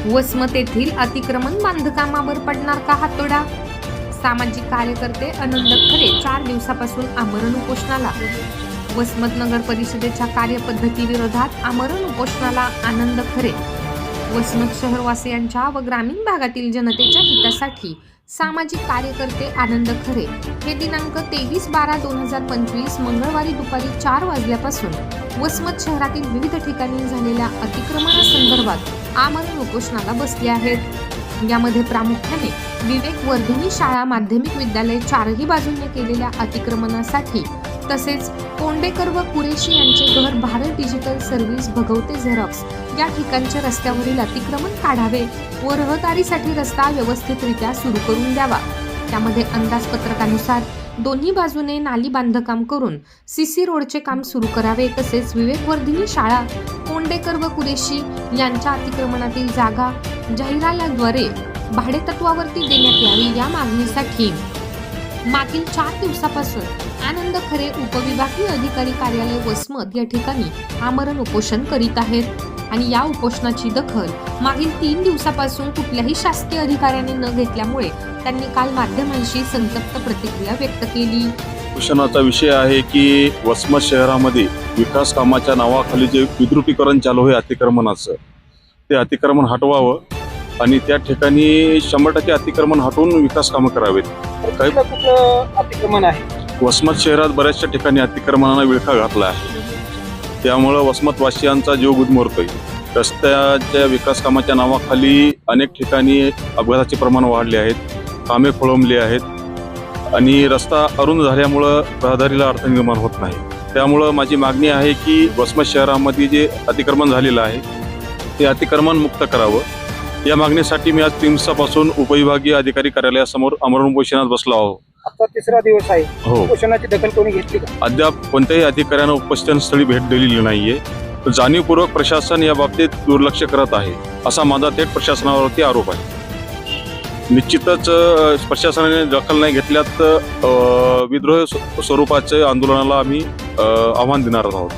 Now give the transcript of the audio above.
वसमत येथील अतिक्रमण बांधकामावर पडणार का हातोडा? सामाजिक कार्यकर्ते आनंद खरे 4 दिवसापासून आमरण उपोषणाला. वसमत नगर परिषदेच्या कार्यपद्धतीविरोधात आमरण उपोषणाला आनंद खरे. वसमत शहरवासियांच्या व ग्रामीण भागातील जनतेच्या हितासाठी सामाजिक कार्यकर्ते आनंद खरे हे दिनांक 23/12/2025 मंगळवारी दुपारी 4 वाजल्यापासून वसमत शहरातील विविध ठिकाणी झालेल्या अतिक्रमणासंदर्भात आमरण उपोषणाला बसले आहेत. यामध्ये प्रामुख्याने विवेक वर्धिनी शाळा माध्यमिक विद्यालय 4ही बाजूने केलेल्या अतिक्रमणासाठी, तसेच कोंडेकर व कुरेशी यांचे घर भारत डिजिटल सर्व्हिस भगवते झेरॉक्स या ठिकाणचे रस्त्यावरील अतिक्रमण काढावे व रहदारीसाठी रस्ता व्यवस्थितरित्या सुरू करून द्यावा. त्यामध्ये अंदाजपत्रकानुसार दोन्ही बाजूने नाली बांधकाम करून सीसी रोडचे काम सुरू करावे. तसेच विवेकवर्धिनी शाळा, कोंडेकर व कुरेशी यांच्या अतिक्रमणातील जागा जाहिरातीद्वारे भाडेतत्वावरती देण्यात यावी या मागणीसाठी मागील 4 दिवसापासून आनंद खरे उपविभागीय अधिकारी कार्यालय वसमत या ठिकाणी आमरण उपोषण करीत आहेत. आणि या उपोषणाची दखल मागील 3 दिवसापासून कुठल्याही शासकीय अधिकाऱ्याने न घेतल्यामुळे त्यांनी काल माध्यमांशी संतप्त प्रतिक्रिया व्यक्त केली. उपोषणाचा विषय आहे की वसमत शहरामध्ये विकास कामाच्या नावाखाली जे विद्रुपीकरण चालू आहे अतिक्रमणाचं, ते अतिक्रमण हटवावं आणि त्या ठिकाणी 100% अतिक्रमण हटवून विकास कामं करावेत. काही कुठलं अतिक्रमण आहे? वसमत शहरात बऱ्याचशा ठिकाणी अतिक्रमणाला विळखा घातला आहे. त्यामुळं वसमतवासियांचा जीव गुदमरतोय. रस्त्याच्या विकास कामाच्या नावाखाली अनेक ठिकाणी अपघाताचे प्रमाण वाढले आहेत, कामे खोळंबली आहेत आणि रस्ता अरुंद झाल्यामुळं रहदारीला अडचण निर्माण होत नाही. त्यामुळं माझी मागणी आहे की वसमत शहरामध्ये जे अतिक्रमण झालेलं आहे ते अतिक्रमण मुक्त करावं. या मागणीसाठी मी आज 3 दिवसापासून उपविभागीय अधिकारी कार्यालयासमोर आमरण उपोषणात बसलो आहोत. आता 3रा दिवस आहे. हो. उपोषणाची दखल कोणी घेतली का? अद्याप कोणत्याही अधिकाऱ्यानं उपोषणस्थळी भेट दिलेली नाहीये. जाणीवपूर्वक प्रशासन या बाबतीत दुर्लक्ष करत आहे असा माझा थेट प्रशासनावरती आरोप आहे. निश्चितच प्रशासनाने दखल नाही घेतल्यात विद्रोह स्वरूपाचे आंदोलनाला आम्ही आव्हान देणार आहोत.